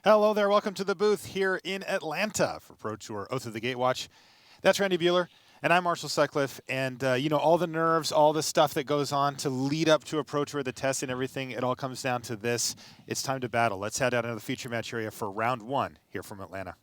Hello there, welcome to the booth here in Atlanta for Pro Tour Oath of the Gatewatch. That's Randy Buehler, and I'm Marshall Sutcliffe. And you know, all the nerves, all the stuff that goes on to lead up to a Pro Tour, the test and everything, it all comes down to this. It's time to battle. Let's head out into the feature match area for round one here from Atlanta.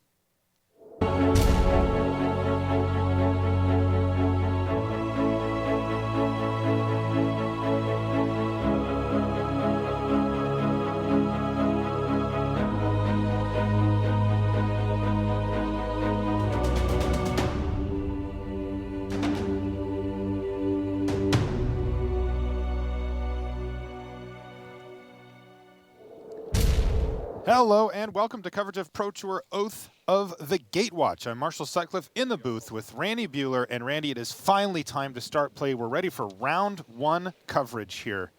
Hello and welcome to coverage of Pro Tour Oath of the Gatewatch. I'm Marshall Sutcliffe in the booth with Randy Buehler. And Randy, it is finally time to start play. We're ready for round one coverage here.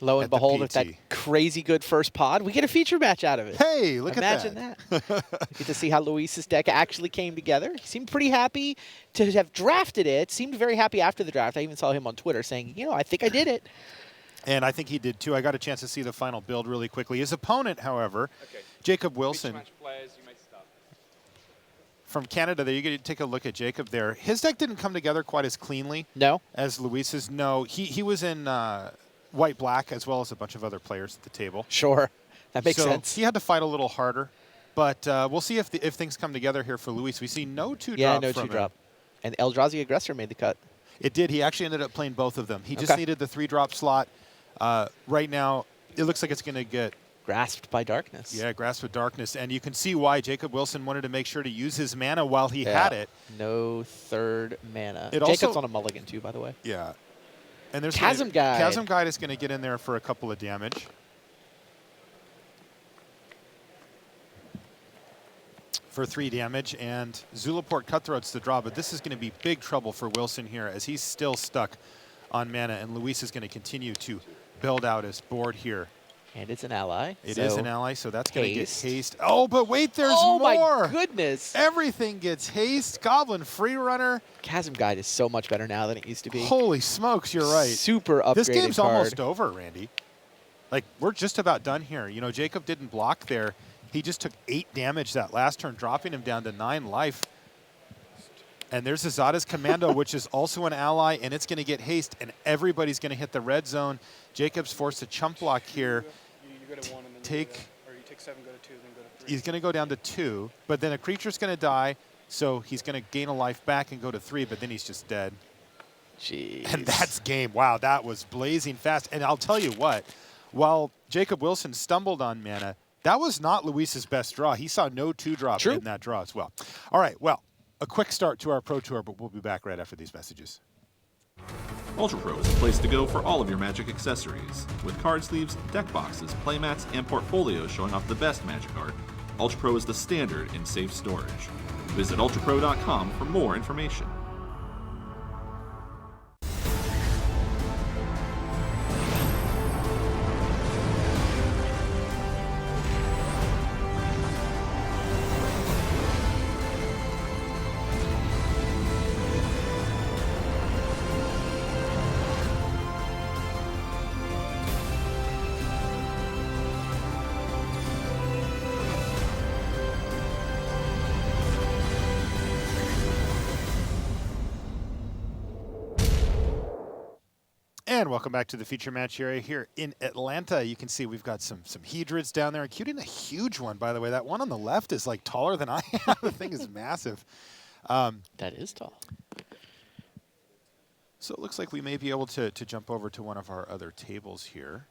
Lo and behold, with that crazy good first pod, we get a feature match out of it. Hey, look Imagine at that. We get to see how Luis's deck actually came together. He seemed pretty happy to have drafted it. Seemed very happy after the draft. I even saw him on Twitter saying, you know, I think I did it. And I think he did too. I got a chance to see the final build really quickly. His opponent, however, Jacob Wilson. From Canada there, you get to take a look at Jacob there. His deck didn't come together quite as cleanly as Luis's. No, he was in white-black as well as a bunch of other players at the table. Sure, that makes sense. He had to fight a little harder, but we'll see if things come together here for Luis. We see no two-drop Yeah, no two-drop. And Eldrazi Aggressor made the cut. It did. He actually ended up playing both of them. He just needed the 3-drop slot. Right now, it looks like it's going to get grasped by darkness. Yeah, grasped with darkness. And you can see why Jacob Wilson wanted to make sure to use his mana while he had it. No third mana. Jacob's on a mulligan, too, by the way. Yeah. And there's Chasm Guide. Chasm Guide is going to get in there for a couple of damage. For 3 damage. And Zulaport Cutthroat's the draw. But this is going to be big trouble for Wilson here as he's still stuck on mana. And Luis is going to continue to build out his board here. And it's an ally. It is an ally, so that's going to get haste. Oh, but wait, there's more. Oh, my goodness. Everything gets haste. Goblin Free Runner. Chasm Guide is so much better now than it used to be. Holy smokes, you're right. Super upgraded This game's card. almost over, Randy. Like, we're just about done here. You know, Jacob didn't block there. He just took 8 damage that last turn, dropping him down to 9 life. And there's Azada's Commando, which is also an ally, and it's going to get haste, and everybody's going to hit the red zone. Jacob's forced to chump block here. You go to 1 and then or you take 7, go to 2, then go to 3. He's going to go down to 2, but then a creature's going to die, so he's going to gain a life back and go to 3, but then he's just dead. Jeez. And that's game. Wow, that was blazing fast. And I'll tell you what, while Jacob Wilson stumbled on mana, that was not Luis's best draw. He saw no 2-drop in that draw as well. All right, well, a quick start to our Pro Tour, but we'll be back right after these messages. Ultra Pro is the place to go for all of your Magic accessories. With card sleeves, deck boxes, playmats, and portfolios showing off the best Magic art, Ultra Pro is the standard in safe storage. Visit ultrapro.com for more information. And welcome back to the feature match area here in Atlanta. You can see we've got some Hedrids down there, including a huge one, by the way. That one on the left is like taller than I am. The thing is massive. That is tall. So it looks like we may be able to jump over to one of our other tables here.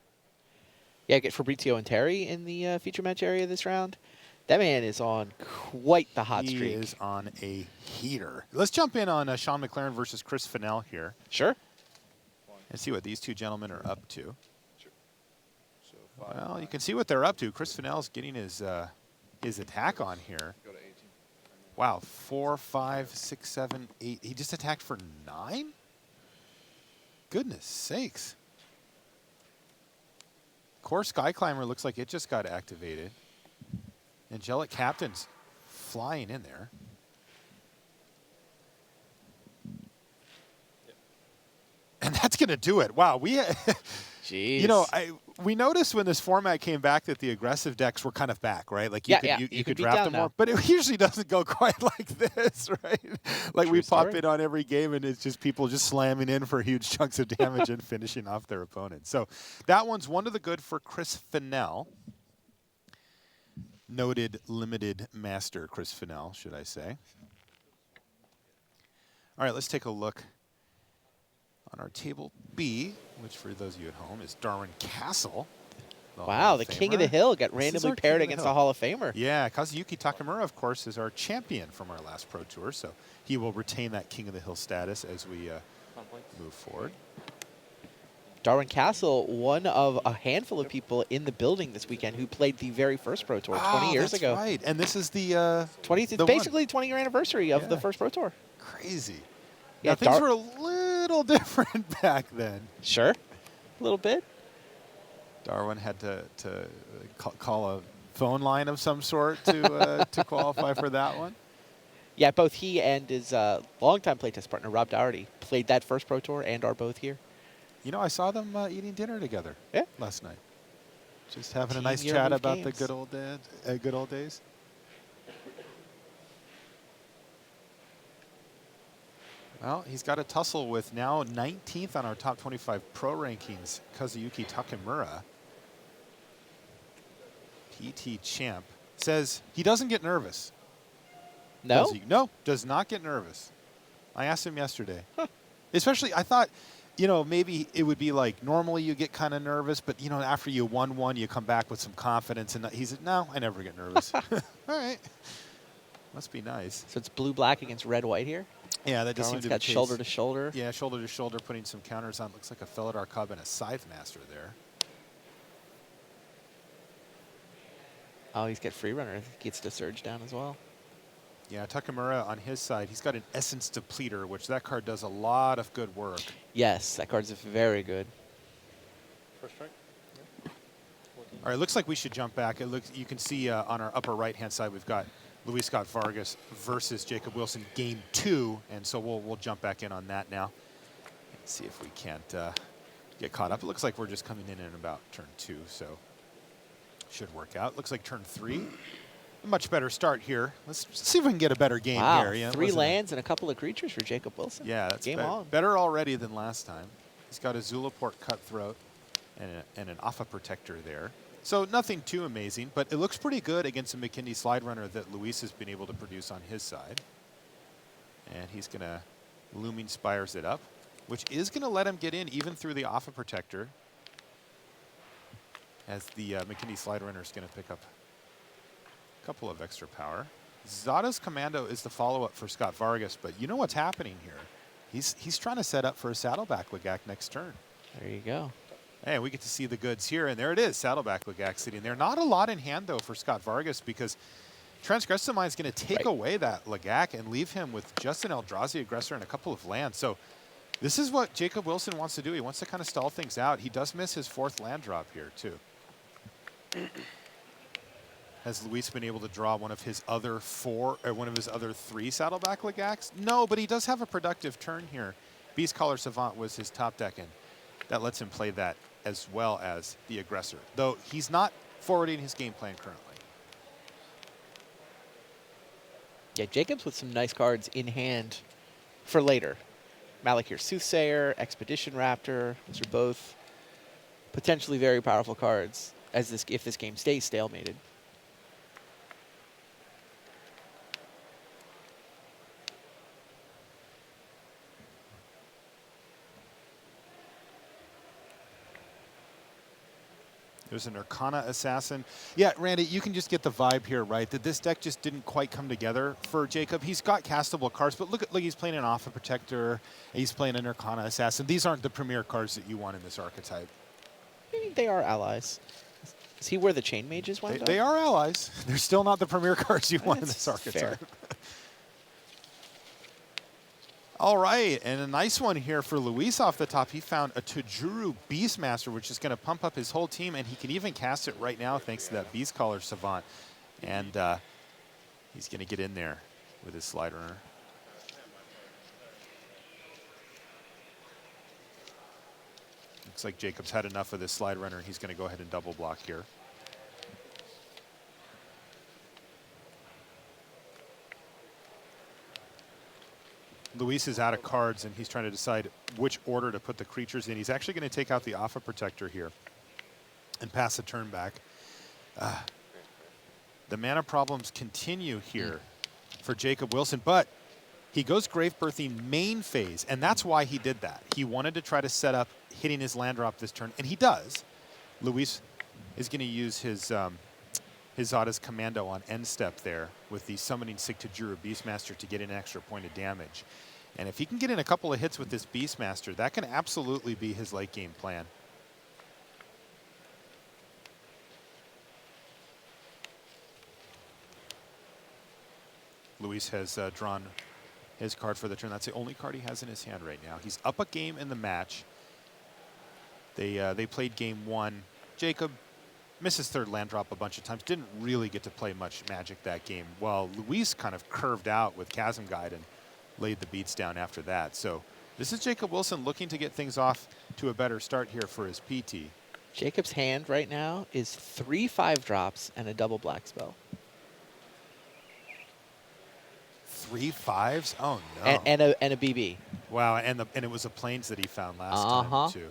Yeah, get Fabrizio Anteri in the feature match area this round. That man is on quite the hot streak. He is on a heater. Let's jump in on Sean McLaren versus Chris Fennell here. Sure. And see what these two gentlemen are up to. Sure. So 5, well, you can see what they're up to. Chris Fennell's getting his attack on here. Go to 18. Wow, 4, 5, 6, 7, 8. He just attacked for 9? Goodness sakes. Core Sky Climber looks like it just got activated. Angelic Captain's flying in there. And that's going to do it. Wow, Jeez. You know, we noticed when this format came back that the aggressive decks were kind of back, right? Like you you could beat draft down them now. more, but it usually doesn't go quite like this, right? Like True we pop story. in on every game and it's just people just slamming in for huge chunks of damage and finishing off their opponent. So that one's one of the good for Chris Fennell. Noted limited master Chris Fennell, should I say. All right, let's take a look on our table B, which for those of you at home is Darwin Kastle. Wow, the King of the Hill got This is randomly our King paired of the against Hill. a Hall of Famer. Yeah, Kazuyuki Takimura, of course, is our champion from our last Pro Tour, so he will retain that King of the Hill status as we move forward. Darwin Kastle, one of a handful of people in the building this weekend who played the very first Pro Tour 20 years that's ago. right, and this is the 20th, the it's basically 20-year anniversary of the Yeah. first Pro Tour. crazy. Yeah, Now, things were a little different back then. Sure, a little bit. Darwin had to call a phone line of some sort to qualify for that one. Yeah, both he and his longtime playtest partner, Rob Dougherty, played that first Pro Tour and are both here. You know, I saw them eating dinner together last night. Just having a Team nice Year chat Move about the games. good old days. Well, he's got a tussle with now 19th on our top 25 pro rankings, Kazuyuki Takimura. PT champ. Says he doesn't get nervous. No? Does he? No, does not get nervous. I asked him yesterday. Especially, I thought, you know, maybe it would be like normally you get kind of nervous, but, you know, after you won one, you come back with some confidence. And he said, no, I never get nervous. All right. Must be nice. So it's blue-black against red-white here. Yeah, that just Darwin's seemed to got be the case. shoulder to shoulder. Yeah, shoulder to shoulder, putting some counters on. Looks like a Felidar Cub and a Scythe Master there. Oh, he's got free runner. Gets to surge down as well. Yeah, Takimura on his side, he's got an Essence Depleter, which that card does a lot of good work. Yes, that card's very good. First strike. All right, looks like we should jump back. It looks, you can see on our upper right-hand side, we've got Luis Scott-Vargas versus Jacob Wilson, game 2, and so we'll jump back in on that now. Let's see if we can't get caught up. It looks like we're just coming in about turn 2, so should work out. Looks like turn 3. A much better start here. Let's see if we can get a better game Wow, here. Yeah, 3 lands and a couple of creatures for Jacob Wilson. Yeah, that's game on. better already than last time. He's got a Zulaport Cutthroat and an Alpha Protector there. So nothing too amazing, but it looks pretty good against a McKinley Slide Runner that Luis has been able to produce on his side. And he's going to Looming Spires it up, which is going to let him get in even through the Alpha Protector, as the McKinley Slide Runner is going to pick up a couple of extra power. Zada's Commando is the follow-up for Scott-Vargas, but you know what's happening here. He's trying to set up for a Saddleback Lagak next turn. There you go. Hey, we get to see the goods here, and there it is, Saddleback Lagak sitting there. Not a lot in hand, though, for Scott-Vargas, because Transgressive Mind is going to take away that Lagak and leave him with just an Eldrazi Aggressor and a couple of lands. So this is what Jacob Wilson wants to do. He wants to kind of stall things out. He does miss his 4th land drop here, too. Has Luis been able to draw one of his other 3 Saddleback Lagaks? No, but he does have a productive turn here. Beast Caller Savant was his top deck, and that lets him play that as well as the Aggressor, though he's not forwarding his game plan currently. Yeah, Jacobs with some nice cards in hand for later. Malakir Soothsayer, Expedition Raptor. Those are both potentially very powerful cards if this game stays stalemated. There's an Arcana Assassin. Yeah, Randy, you can just get the vibe here, right? That this deck just didn't quite come together for Jacob. He's got castable cards, but look, he's playing an Alpha Protector. He's playing an Arcana Assassin. These aren't the premier cards that you want in this archetype. I mean, they are allies. Is he where the Chain Mages went? They are allies. They're still not the premier cards you want in That's this archetype. fair. All right, and a nice one here for Luis off the top. He found a Tajuru Beastmaster, which is going to pump up his whole team, and he can even cast it right now thanks to that Beast Caller Savant. And he's going to get in there with his Slide Runner. Looks like Jacob's had enough of this slide runner. He's going to go ahead and double block here. Luis is out of cards, and he's trying to decide which order to put the creatures in. He's actually going to take out the Alpha Protector here and pass the turn back. The mana problems continue here for Jacob Wilson, but he goes Grave Birthing main phase, and that's why he did that. He wanted to try to set up hitting his land drop this turn, and he does. Luis is going to use his Zada's Commando on end step there with the Summoning Sig to Jura Beastmaster to get an extra point of damage. And if he can get in a couple of hits with this Beastmaster, that can absolutely be his late game plan. Luis has drawn his card for the turn. That's the only card he has in his hand right now. He's up a game in the match. They played game one. Jacob missed his third land drop a bunch of times. Didn't really get to play much Magic that game. While Luis kind of curved out with Chasm Guide and laid the beats down after that. So this is Jacob Wilson looking to get things off to a better start here for his PT. Jacob's hand right now is 3 5-drops and a double black spell. 3 5s? Oh no! And a BB. Wow, and it was the planes that he found last time too.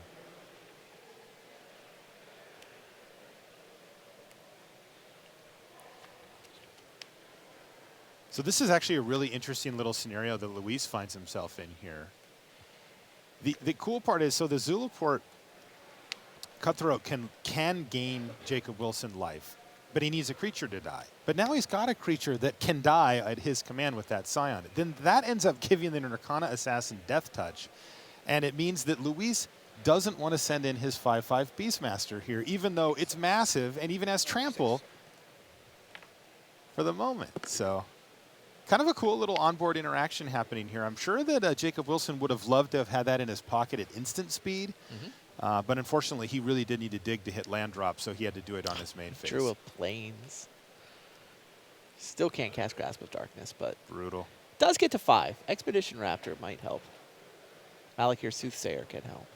So this is actually a really interesting little scenario that Luis finds himself in here. The cool part is, so the Zulaport Cutthroat can gain Jacob Wilson life, but he needs a creature to die. But now he's got a creature that can die at his command with that Scion. Then that ends up giving the Nirkana Assassin Death Touch, and it means that Luis doesn't want to send in his 5/5 Beastmaster here, even though it's massive and even has Trample for the moment. So kind of a cool little onboard interaction happening here. I'm sure that Jacob Wilson would have loved to have had that in his pocket at instant speed, but unfortunately he really did need to dig to hit land drop, so he had to do it on his main phase. Drew a Plains. Still can't cast Grasp of Darkness, but brutal. Does get to 5. Expedition Raptor might help. Malakir Soothsayer can help.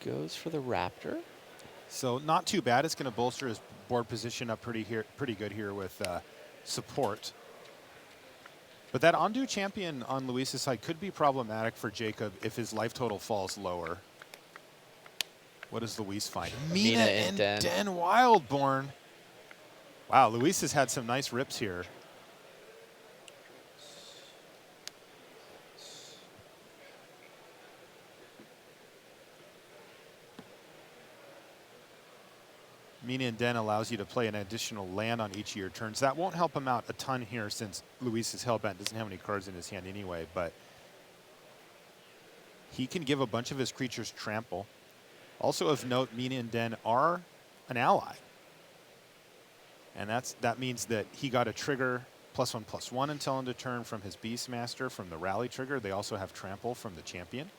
Goes for the Raptor. So not too bad. It's going to bolster his board position up pretty good here with support. But that Ondu Champion on Luis's side could be problematic for Jacob if his life total falls lower. What does Luis find? Mina and Den Wildborn. Wow, Luis has had some nice rips here. Mina and Den allows you to play an additional land on each of your turns. That won't help him out a ton here since Luis's Hellbent doesn't have any cards in his hand anyway, but he can give a bunch of his creatures trample. Also of note, Mina and Den are an ally. And that means that he got a trigger +1/+1 until end of turn from his Beastmaster from the rally trigger. They also have trample from the champion.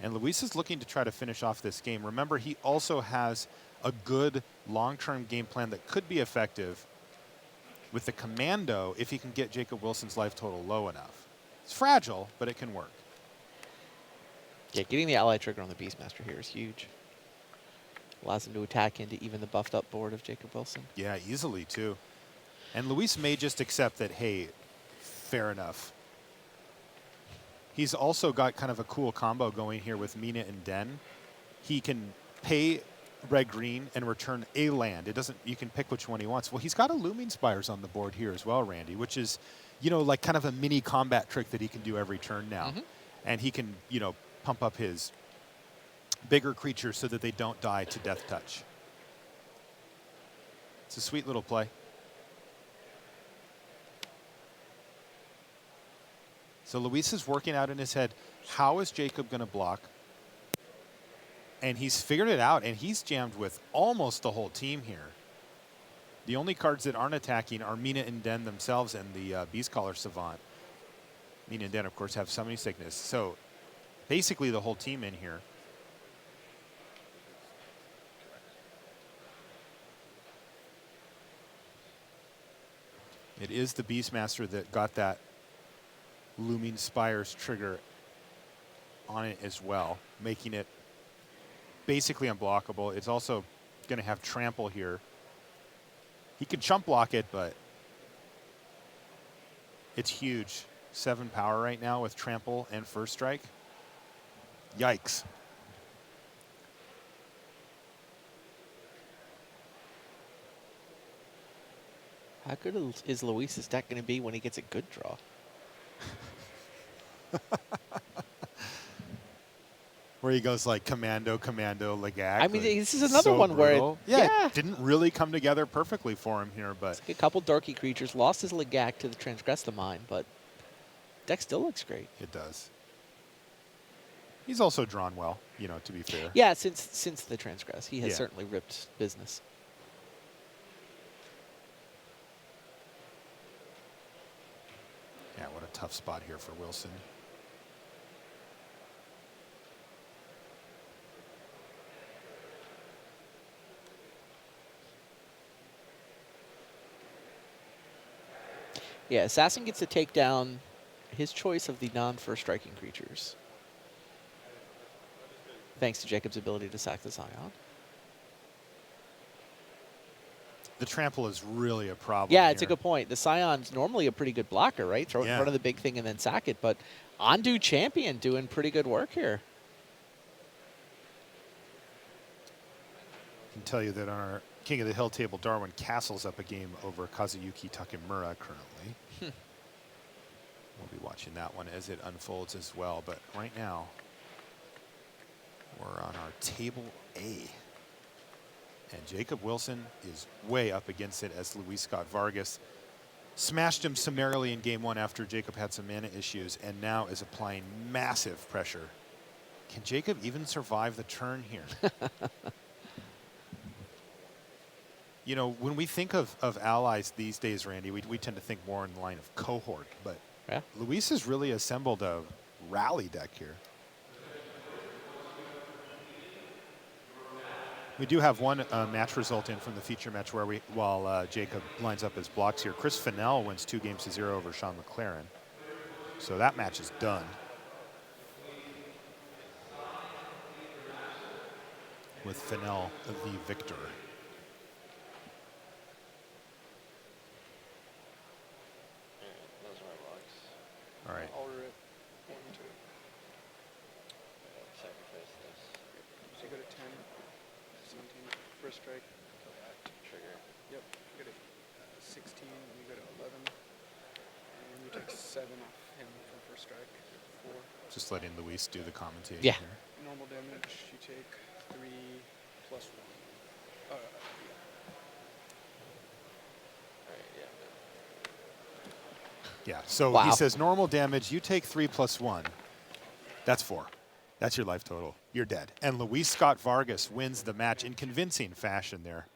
And Luis is looking to try to finish off this game. Remember, he also has a good long-term game plan that could be effective with the Commando if he can get Jacob Wilson's life total low enough. It's fragile, but it can work. Yeah, getting the ally trigger on the Beastmaster here is huge. Allows him to attack into even the buffed up board of Jacob Wilson. Yeah, easily too. And Luis may just accept that, hey, fair enough. He's also got kind of a cool combo going here with Mina and Den. He can pay red-green and return a land. It doesn't. You can pick which one he wants. Well, he's got a Looming Spires on the board here as well, Randy, which is, like kind of a mini combat trick that he can do every turn now. And he can, pump up his bigger creatures so that they don't die to Death Touch. It's a sweet little play. So Luis is working out in his head, how is Jacob going to block? And he's figured it out, and he's jammed with almost the whole team here. The only cards that aren't attacking are Mina and Den themselves and the Beastcaller Savant. Mina and Den, of course, have Summoning Sickness. So basically the whole team in here. It is the Beastmaster that got that Looming Spires trigger on it as well, making it basically unblockable. It's also going to have trample here. He can chump block it, but it's huge. 7 power right now with trample and first strike. Yikes. How good is Luis's deck going to be when he gets a good draw? Where he goes like commando, Legak. I mean, this is another one brutal. where it didn't really come together perfectly for him here, but a couple dorky creatures, lost his Legak to the Transgress the Mind, but deck still looks great. it does. He's also drawn well, you know, to be fair. Yeah, since the Transgress, he has Yeah. certainly ripped business. Yeah, what a tough spot here for Wilson. Yeah, Assassin gets to take down his choice of the non-first striking creatures. Thanks to Jacob's ability to sack the Scion. The trample is really a problem. Yeah, it's a here. good point. The Scion's normally a pretty good blocker, right? Throw it in Yeah. front of the big thing and then sack it. But Undo Champion doing pretty good work here. I can tell you that on our King of the Hill table, Darwin Castle's up a game over Kazuyuki Takimura currently. We'll be watching that one as it unfolds as well. But right now, we're on our table A. And Jacob Wilson is way up against it as Luis Scott-Vargas smashed him summarily in game 1 after Jacob had some mana issues and now is applying massive pressure. Can Jacob even survive the turn here? You know, when we think of allies these days, Randy, we tend to think more in the line of cohort, but Yeah. Luis has really assembled a rally deck here. We do have one match result in from the feature match where while Jacob lines up his blocks here, Chris Fennell wins 2-0 over Sean McLaren. So that match is done. With Fennell the victor. Those are my blocks. All right. I'll rip 1, 2. Sacrifice this. So you go to 10, 17, first strike. Trigger. Yep. You go to 16, and you go to 11. And you take 7 off him from first strike. 4. Just letting Luis do the commentation Yeah. here. Normal damage, you take 3 plus 1. Yeah. Alright, yeah. Yeah, so Wow. he says normal damage, you take 3 plus 1. That's 4. That's your life total. You're dead. And Luis Scott-Vargas wins the match in convincing fashion there.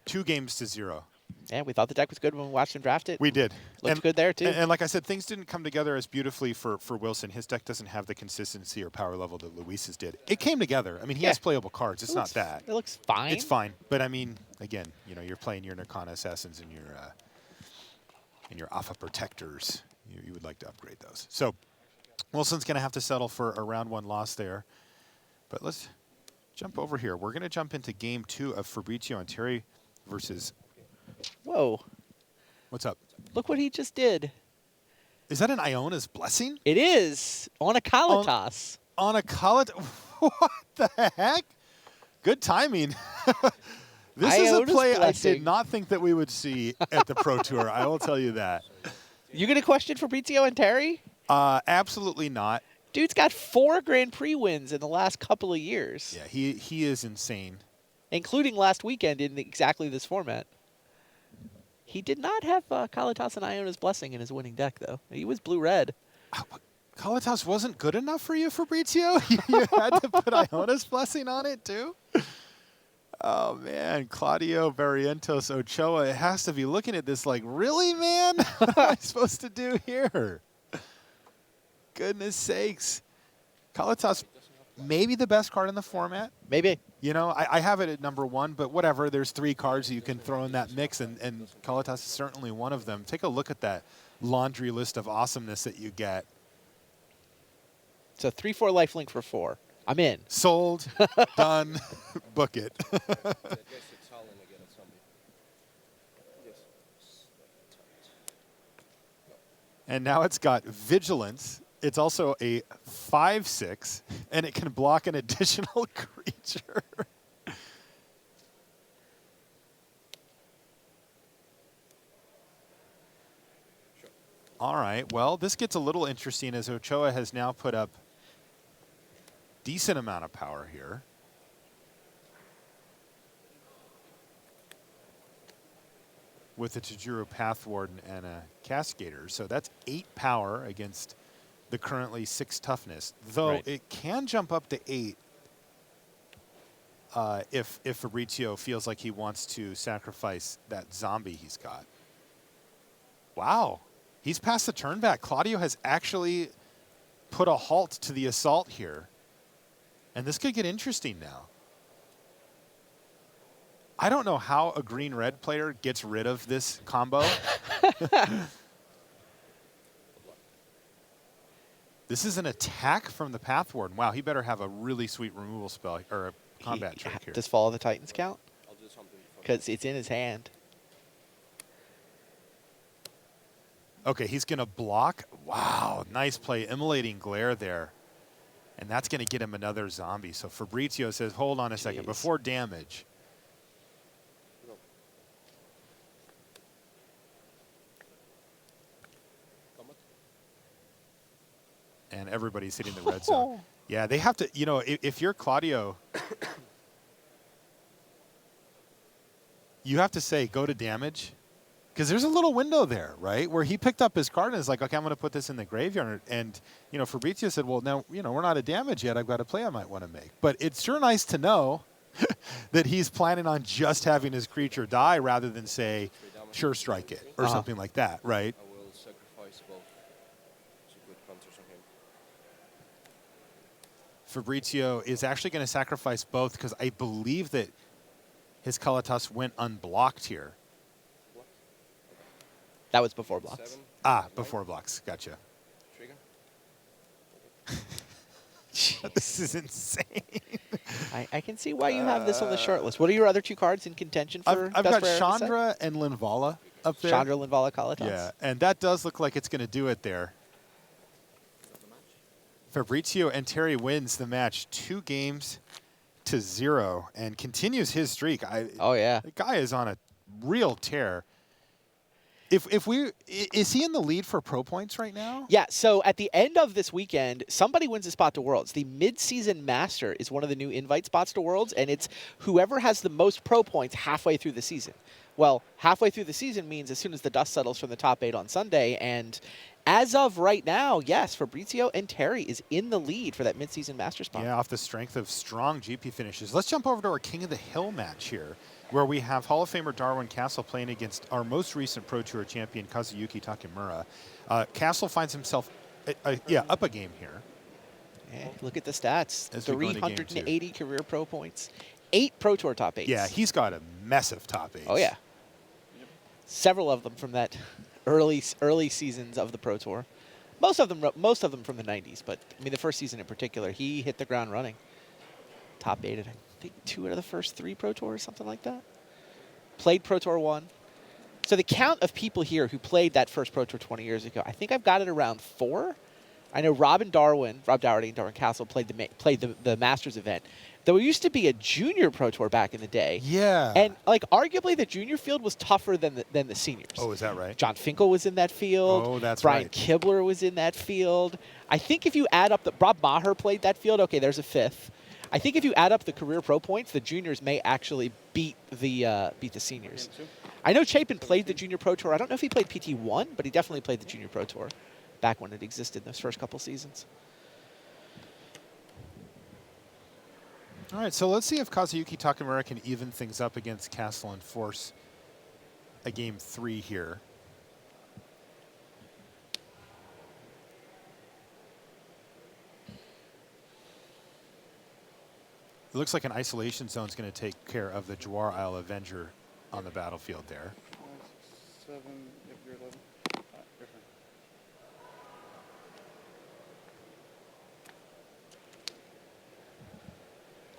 2-0. Yeah, we thought the deck was good when we watched him draft it. We did. Looked good there, too. And like I said, things didn't come together as beautifully for Wilson. His deck doesn't have the consistency or power level that Luis's did. It came together. I mean, he has playable cards. It's not bad. It looks fine. It's fine. But I mean, again, you know, you're playing your Nirkana Assassins and your Alpha Protectors. You would like to upgrade those. So Wilson's going to have to settle for a round 1 loss there. But let's jump over here. We're going to jump into game 2 of Fabrizio Anteri versus... Whoa. What's up? Look what he just did. Is that an Iona's Blessing? It is on a Kalitas. On a Kalit? What the heck? Good timing. This is a Iona's play I Blessing. did not think that we would see at the Pro Tour. I will tell you that. You going to question Fabrizio Anteri? Absolutely not. Dude's got 4 Grand Prix wins in the last couple of years, Yeah, he is insane. including last weekend in exactly this format. He did not have Kalitas and Iona's Blessing in his winning deck, though. He was blue-red. Kalitas wasn't good enough for you, Fabrizio? You had to put Iona's Blessing on it, too? Oh, man. Claudio Barrientos Ochoa has to be looking at this like, really, man? What am I supposed to do here? Goodness sakes. Kalitas maybe the best card in the format. Maybe. You know, I have it at number 1, but whatever. There's 3 cards that you can throw in that mix, and Kalitas is certainly one of them. Take a look at that laundry list of awesomeness that you get. So 3/4 lifelink for 4. I'm in. Sold, done, book it. And now it's got Vigilance. It's also a 5/6, and it can block an additional creature. All right, well, this gets a little interesting as Ochoa has now put up decent amount of power here. With a Tajuru Pathwarden and a Cascader. So that's 8 power against the currently 6 toughness. Though Right. it can jump up to 8 if Fabrizio feels like he wants to sacrifice that zombie he's got. Wow. He's passed the turn back. Claudio has actually put a halt to the assault here. And this could get interesting now. I don't know how a green-red player gets rid of this combo. This is an attack from the Pathwarden. Wow, he better have a really sweet removal spell or a combat trick here. Does Fall of the Titans count? Because it's in his hand. Okay, he's going to block. Wow, nice play. Immolating Glare there. And that's going to get him another zombie. So Fabrizio says, hold on a second. Jeez. Before damage. And everybody's hitting the red zone. Yeah, they have to, you know, if you're Claudio, you have to say, go to damage. Because there's a little window there, right, where he picked up his card and is like, okay, I'm going to put this in the graveyard. And, you know, Fabrizio said, well, now, you know, we're not at damage yet. I've got a play I might want to make. But it's sure nice to know that he's planning on just having his creature die rather than say, sure, strike it, or something like that, right? I will sacrifice both to put counters on him. Fabrizio is actually going to sacrifice both because I believe that his Kalitas went unblocked here. That was before blocks. 7, Ah, before blocks. Gotcha. trigger. This is insane. I can see why you have this on the short list. What are your other 2 cards in contention for I've Best got Rare set? Chandra and Linvala up there. Chandra, Linvala, Kalitas. Yeah, and that does look like it's going to do it there. Fabrizio Anteri wins the match 2-0 and continues his streak. Oh, yeah. The guy is on a real tear. Is he in the lead for pro points right now? Yeah, so at the end of this weekend, somebody wins a spot to Worlds. The mid-season master is one of the new invite spots to Worlds, and it's whoever has the most pro points halfway through the season. Well, halfway through the season means as soon as the dust settles from the top 8 on Sunday, and as of right now, yes, Fabrizio Anteri is in the lead for that mid-season master spot. Yeah, off the strength of strong GP finishes. Let's jump over to our King of the Hill match here, where we have Hall of Famer Darwin Kastle playing against our most recent Pro Tour champion, Kazuyuki Takimura. Kastle finds himself up a game here. Yeah, look at the stats. As we go into game 380 career pro points. 8 Pro Tour top 8s. Yeah, he's got a mess of top 8s. Oh, yeah. Several of them from that early seasons of the Pro Tour. Most of them from the 90s, but I mean the first season in particular, he hit the ground running. Top 8 at I think 2 out of the first 3 Pro Tours, something like that. Played Pro Tour 1. So the count of people here who played that first Pro Tour 20 years ago, I think I've got it around 4. I know Rob Dougherty and Darwin Kastle played the Masters event. There used to be a junior Pro Tour back in the day. Yeah. And like arguably the junior field was tougher than the seniors. Oh, is that right? John Finkel was in that field. Oh, that's Brian right. Kibler was in that field. I think if you add up Rob Maher played that field. Okay, there's a 5th. I think if you add up the career pro points, the juniors may actually beat the seniors. I know Chapin played the junior pro tour. I don't know if he played PT1, but he definitely played the junior pro tour back when it existed those first couple seasons. All right, so let's see if Kazuyuki Takimura can even things up against Kastle and force a game 3 here. It looks like an isolation zone is going to take care of the Jawar Isle Avenger on the battlefield there. 7, if you're 11. Different.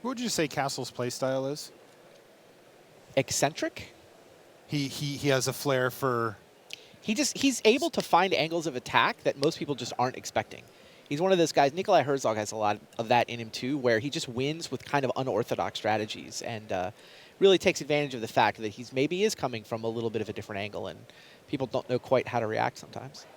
What would you say Kastle's playstyle is? Eccentric. He has a flair for. He's able to find angles of attack that most people just aren't expecting. He's one of those guys. Nikolai Herzog has a lot of that in him too, where he just wins with kind of unorthodox strategies and really takes advantage of the fact that he's maybe is coming from a little bit of a different angle, and people don't know quite how to react sometimes.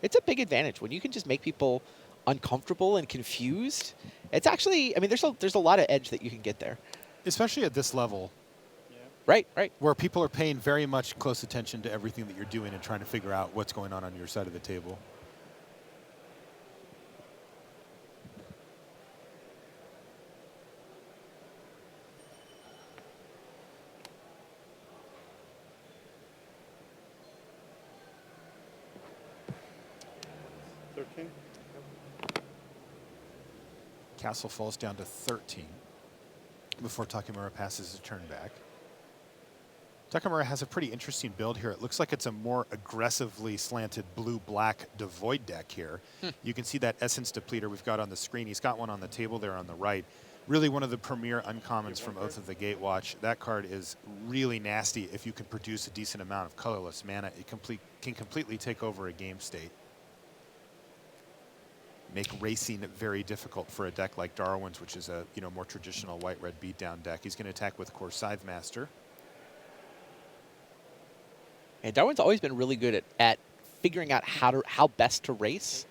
It's a big advantage when you can just make people uncomfortable and confused. It's actually, I mean, there's a lot of edge that you can get there. Especially at this level. Yeah. Right, right. Where people are paying very much close attention to everything that you're doing and trying to figure out what's going on your side of the table. Kastle falls down to 13 before Takimura passes a turn back. Takimura has a pretty interesting build here. It looks like it's a more aggressively slanted blue-black devoid deck here. You can see that Essence Depleter we've got on the screen. He's got one on the table there on the right. Really one of the premier uncommons from Oath of the Gatewatch. That card is really nasty if you can produce a decent amount of colorless mana. It can completely take over a game state. Make racing very difficult for a deck like Darwin's, which is a more traditional white-red beatdown deck. He's going to attack with Core Scythe Master. And Darwin's always been really good at figuring out how best to race.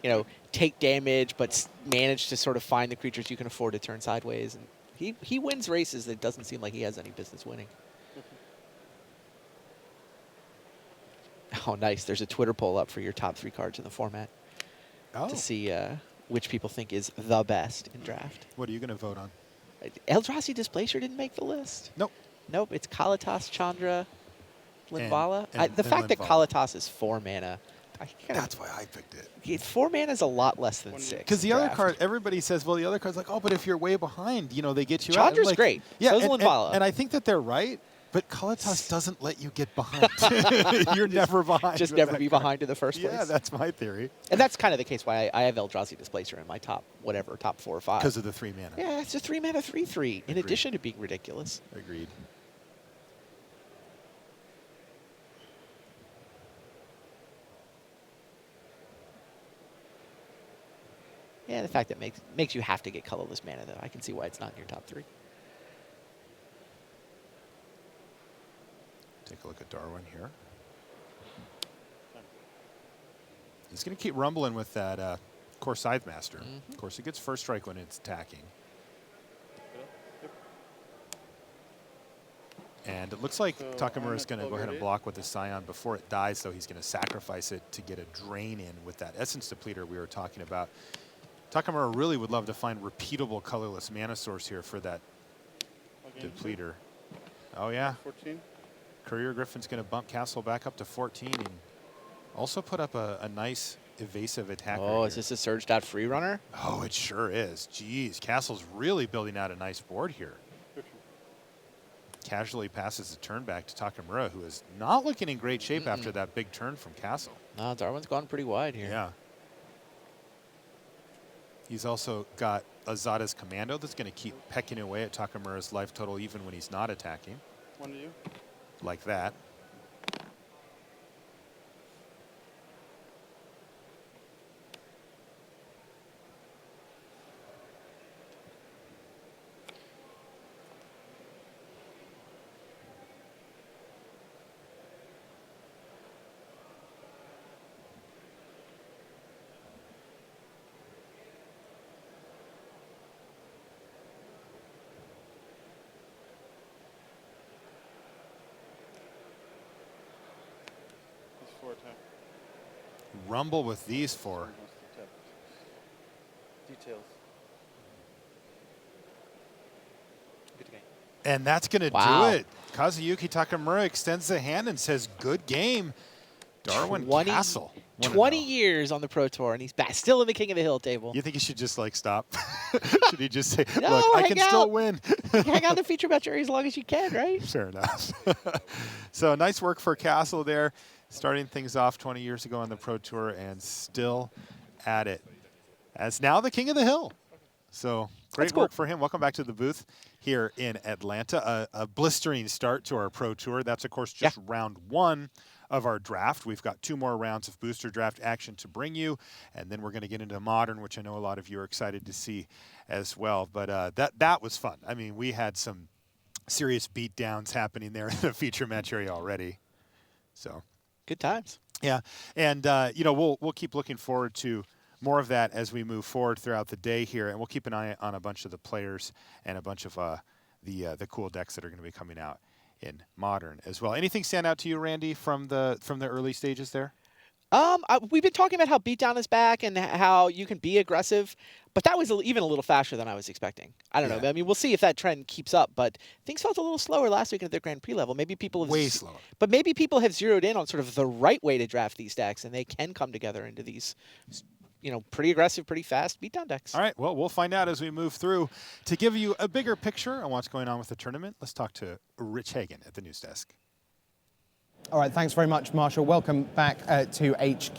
You know, take damage, but manage to sort of find the creatures you can afford to turn sideways. And he wins races that it doesn't seem like he has any business winning. Oh, nice. There's a Twitter poll up for your top 3 cards in the format. Oh. To see which people think is the best in draft. What are you going to vote on? Eldrazi Displacer didn't make the list. Nope. Nope, it's Kalitas, Chandra, Linvala. And the fact that Linvala. Kalitas is 4 mana, That's why I picked it. 4 mana is a lot less than 6. Because the other draft. card, everybody says, well, the other card's like, oh, but if you're way behind, they get you out. Chandra's Like, great. Yeah, So's and, Linvala. and I think that they're right, but Kalitas doesn't let you get behind. You're never behind. Just with never that be card. behind in the first place. Yeah, that's my theory. And that's kind of the case why I have Eldrazi Displacer in my top 4 or 5. Because of the 3 mana. Yeah, it's a 3 mana 3/3. In Agreed. addition to being ridiculous. Agreed. Yeah, the fact that makes you have to get colorless mana, though. I can see why it's not in your top 3. Take a look at Darwin here. He's going to keep rumbling with that Core Scythe Master. Of course, it gets first strike when it's attacking. And it looks like So Takimura is I'm going to at go ahead and 12 block with the Scion before it dies, so he's going to sacrifice it to get a drain in with that Essence Depleter we were talking about. Takimura really would love to find repeatable colorless mana source here for that Depleter. Oh, yeah. 14. Courier Griffin's going to bump Kastle back up to 14 and also put up a nice evasive attacker. Oh, is here. this a Surged Out free runner? Oh, it sure is. Jeez, Castle's really building out a nice board here. Casually passes the turn back to Takimura, who is not looking in great shape after that big turn from Kastle. No, Darwin's gone pretty wide here. Yeah. He's also got Azada's Commando that's going to keep pecking away at Takimura's life total even when he's not attacking. One to you. Like that. He's 4 attack. Rumble with these 4. Details. Good game. And that's going to Wow. do it. Kazuyuki Takimura extends the hand and says, good game. Darwin 20 Kastle. 20 years on the Pro Tour, and he's back, still in the King of the Hill table. You think he should just, like, stop? Should he just say, No, look, I hang can still out. win? Hang on to feature match area as long as you can, right? Fair enough. So nice work for Kastle there, starting things off 20 years ago on the Pro Tour and still at it as now the King of the Hill. So great cool. work for him. Welcome back to the booth here in Atlanta. A blistering start to our Pro Tour. That's, of course, just round 1 of our draft. We've got 2 more rounds of booster draft action to bring you, and then we're going to get into Modern, which I know a lot of you are excited to see as well. But that was fun. I mean, we had some serious beatdowns happening there in the feature match area already. So Good times. yeah, and we'll keep looking forward to more of that as we move forward throughout the day here, and we'll keep an eye on a bunch of the players and a bunch of the cool decks that are going to be coming out in Modern as well. Anything stand out to you, Randy, from the early stages there? We've been talking about how Beatdown is back and how you can be aggressive, but that was even a little faster than I was expecting. I don't know. I mean, we'll see if that trend keeps up, but things felt a little slower last week at the Grand Prix level. Maybe people have Way slower. But maybe people have zeroed in on sort of the right way to draft these decks, and they can come together into these, pretty aggressive, pretty fast Beatdown decks. All right, well, we'll find out as we move through. To give you a bigger picture on what's going on with the tournament, let's talk to Rich Hagan at the news desk. All right, thanks very much, Marshall. Welcome back to HQ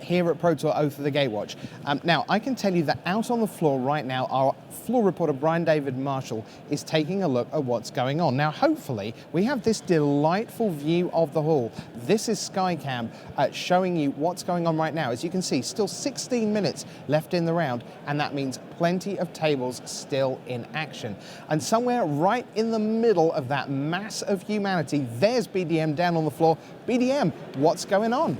here at Pro Tour Oath of the Gatewatch. Now, I can tell you that out on the floor right now, our floor reporter, Brian David Marshall, is taking a look at what's going on. Now, hopefully, we have this delightful view of the hall. This is Skycam showing you what's going on right now. As you can see, still 16 minutes left in the round, and that means plenty of tables still in action. And somewhere right in the middle of that mass of humanity, there's BDM down on the floor. BDM, what's going on?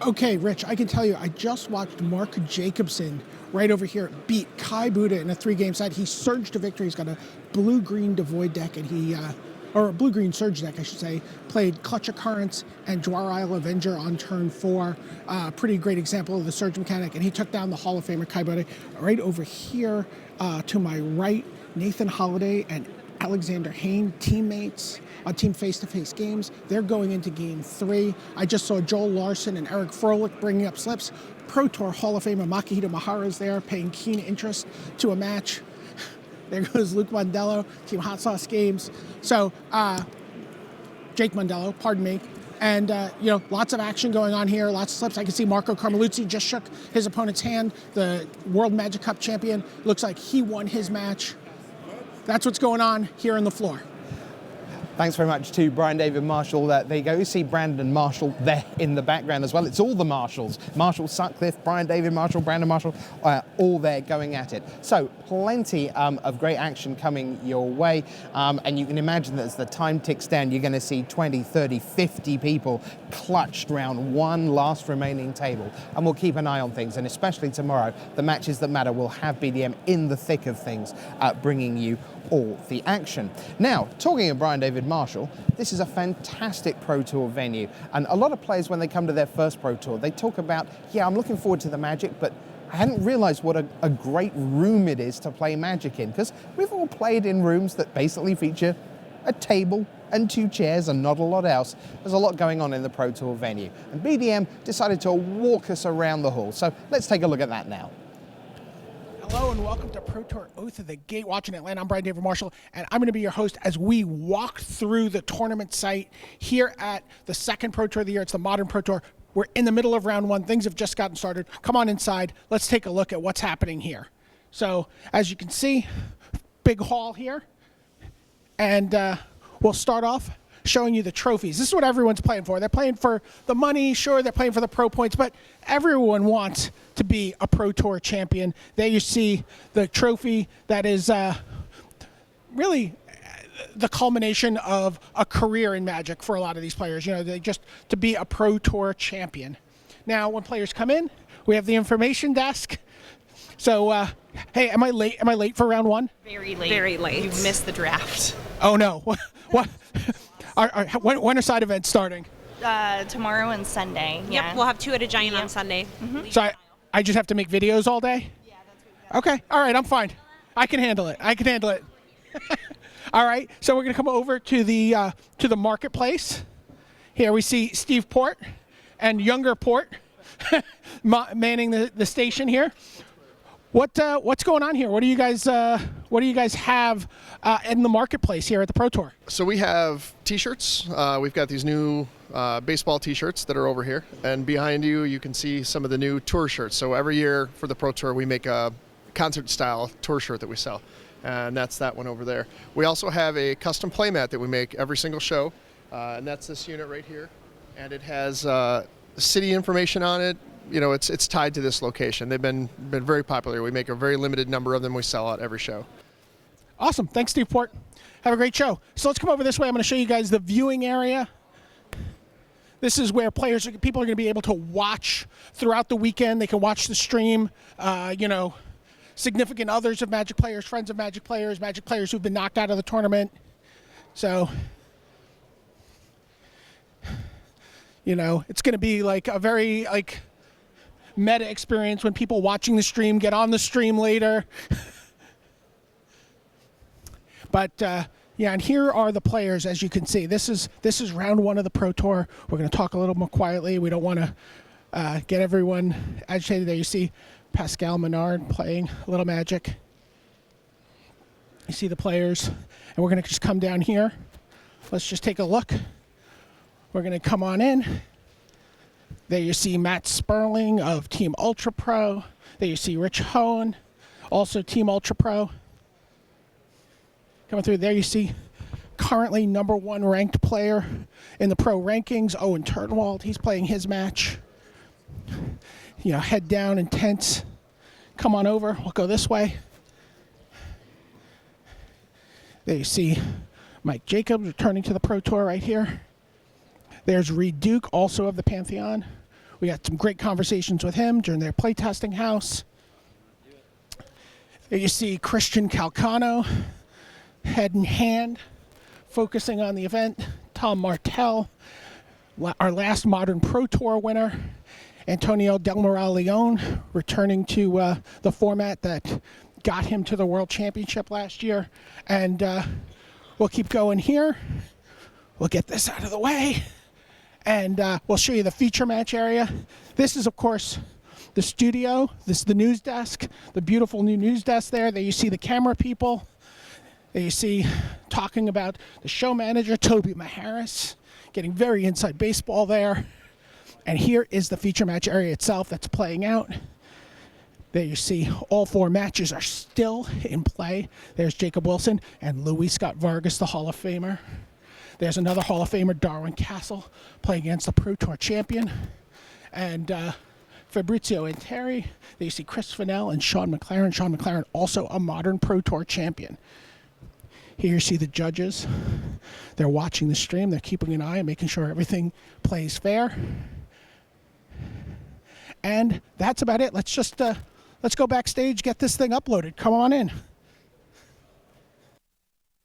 Okay, Rich, I can tell you, I just watched Mark Jacobson right over here beat Kai Buddha in a 3-game set. He surged to victory. He's got a blue-green Devoid deck, and or a blue-green Surge deck, I should say. Played Clutch Occurrence and Dwar Isle Avenger on turn 4. Pretty great example of the Surge mechanic, and he took down the Hall of Famer Kai Buddha. Right over here to my right, Nathan Holiday and Alexander Hayne, teammates on Team Face-to-Face Games. They're going into Game 3. I just saw Joel Larson and Eric Froelich bringing up slips. Pro Tour Hall of Famer Makihito Mahara is there, paying keen interest to a match. There goes Luke Mondello, Team Hot Sauce Games. So, Jake Mondello, pardon me. And, lots of action going on here, lots of slips. I can see Marco Carmeluzzi just shook his opponent's hand. The World Magic Cup champion looks like he won his match. That's what's going on here on the floor. Thanks very much to Brian David Marshall. There you go. You see Brandon Marshall there in the background as well. It's all the Marshalls. Marshall Sutcliffe, Brian David Marshall, Brandon Marshall, all there going at it. So plenty of great action coming your way. And you can imagine that as the time ticks down, you're going to see 20, 30, 50 people clutched round one last remaining table. And we'll keep an eye on things. And especially tomorrow, the matches that matter will have BDM in the thick of things, bringing you all the action. Now, talking of Brian David Marshall, this is a fantastic Pro Tour venue. And a lot of players, when they come to their first Pro Tour, they talk about, I'm looking forward to the Magic, but I hadn't realized what a great room it is to play Magic in, because we've all played in rooms that basically feature a table and 2 chairs and not a lot else. There's a lot going on in the Pro Tour venue. And BDM decided to walk us around the hall. So let's take a look at that now. Hello and welcome to Pro Tour Oath of the Gatewatch in Atlanta. I'm Brian David Marshall, and I'm going to be your host as we walk through the tournament site here at the second Pro Tour of the year. It's the Modern Pro Tour. We're in the middle of round 1. Things have just gotten started. Come on inside. Let's take a look at what's happening here. So, as you can see, big hall here. And we'll start off showing you the trophies. This is what everyone's playing for. They're playing for the money, sure, they're playing for the pro points, but everyone wants to be a Pro Tour champion. There you see the trophy that is really the culmination of a career in Magic for a lot of these players. They just to be a Pro Tour champion. Now, when players come in, we have the information desk. So, hey, am I late? Am I late for round 1? Very late. Very late. You've missed the draft. Oh no! What? When are side events starting? Tomorrow and Sunday. Yep, we'll have 2 at a Giant on Sunday. Mm-hmm. So I just have to make videos all day? Yeah, that's what we got. Okay, all right, I'm fine. I can handle it. All right, so we're going to come over to the marketplace. Here we see Steve Port and younger Port manning the station here. What's going on here? What do you guys have in the marketplace here at the Pro Tour? So we have T-shirts. We've got these new baseball T-shirts that are over here, and behind you, you can see some of the new tour shirts. So every year for the Pro Tour, we make a concert-style tour shirt that we sell, and that's that one over there. We also have a custom playmat that we make every single show, and that's this unit right here, and it has city information on it. You know, it's tied to this location. They've been very popular. We make a very limited number of them. We sell out every show. Awesome. Thanks, Steve Port. Have a great show. So let's come over this way. I'm going to show you guys the viewing area. This is where people are going to be able to watch throughout the weekend. They can watch the stream. Significant others of Magic players, friends of Magic players who've been knocked out of the tournament. So, it's going to be like a very meta experience when people watching the stream get on the stream later. But and here are the players, as you can see. This is round one of the Pro Tour. We're going to talk a little more quietly. We don't want to get everyone agitated. There you see Pascal Menard playing a little Magic. You see the players, and we're going to just come down here. Let's just take a look. We're going to come on in. There you see Matt Sperling of Team Ultra Pro. There you see Rich Hohen, also Team Ultra Pro. Coming through there, you see currently #1 ranked player in the pro rankings, Owen Turnwald. He's playing his match. Head down, intense. Come on over. We'll go this way. There you see Mike Jacobs returning to the Pro Tour right here. There's Reed Duke, also of the Pantheon. We had some great conversations with him during their playtesting house. There you see Christian Calcano, head in hand, focusing on the event. Tom Martell, our last Modern Pro Tour winner. Antonio Del Moral Leon, returning to the format that got him to the World Championship last year. And we'll keep going here. We'll get this out of the way. And we'll show you the feature match area. This is, of course, the studio. This is the news desk, the beautiful new news desk there. There you see the camera people. There you see talking about the show manager, Toby Maharis, getting very inside baseball there. And here is the feature match area itself that's playing out. There you see all 4 matches are still in play. There's Jacob Wilson and Luis Scott-Vargas, the Hall of Famer. There's another Hall of Famer, Darwin Kastle, playing against the Pro Tour champion. And Fabrizio Anteri. There you see Chris Fennell and Sean McLaren. Sean McLaren, also a Modern Pro Tour champion. Here you see the judges. They're watching the stream. They're keeping an eye and making sure everything plays fair. And that's about it. Let's go backstage, get this thing uploaded. Come on in.